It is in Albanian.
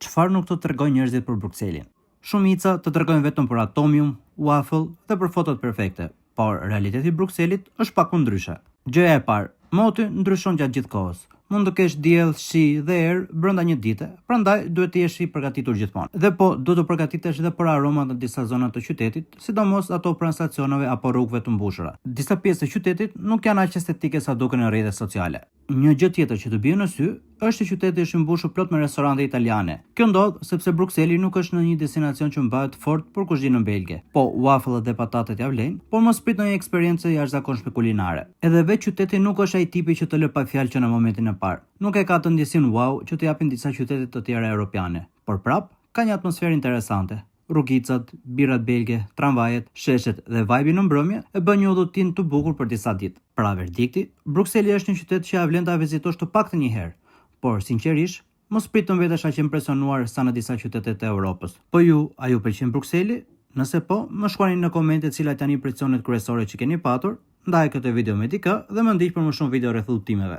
çfarë nuk të tregojnë njerëzit për Brukselin. Shumica të tregojnë vetëm për atomium, waffle dhe për fotot perfekte, por realiteti i Brukselit është pak më ndryshe. Gjëja e parë, moti ndryshon gjatë gjithë kohës. Mund të kesh diell, shi dhe erë brenda një dite, prandaj duhet të jesh i përgatitur gjithmonë. Dhe po, duhet të përgatitesh edhe për aromat në disa zona të qytetit, sidomos ato pranë stacioneve apo rrugëve të mbushura. Disa pjesë të qytetit nuk janë aq estetike sa duken në rrjetet sociale. Një gjë tjetër që të bie në sy është që qyteti është i mbushur plot me restorante italiane. Kjo ndodh sepse Brukseli nuk është në një destinacion që mbahet fort për kuzhinën belge. Po waffle dhe patatet ja vlen, por mos prit ndonjë eksperiencë jashtëzakonshme kulinare. Edhe vetë qyteti nuk është ai tipi që të lë pa fjalë që në momentin e parë. Nuk e ka të ndjesinë wow që të japin disa qytete të tjera europiane, por prap ka një atmosferë interesante. Rrugicat, birrat belge, tramvajet, sheshet dhe vajbi në mbrëmje e bën një udhëtim të bukur për disa ditë. Pra verdikti, Brukseli është një qytet që ja vlen ta vizitosh të paktën një herë, por sinqerisht, mos prit të mbetesh aq impresionuar sa në disa qytete të Europës. Po a ju pëlqen Brukseli? Nëse po, më shkruani në komente cilat janë impresionet kryesore që keni patur, ndaj këtë video me dikë dhe më ndiq për më shumë video rreth udhëtimeve.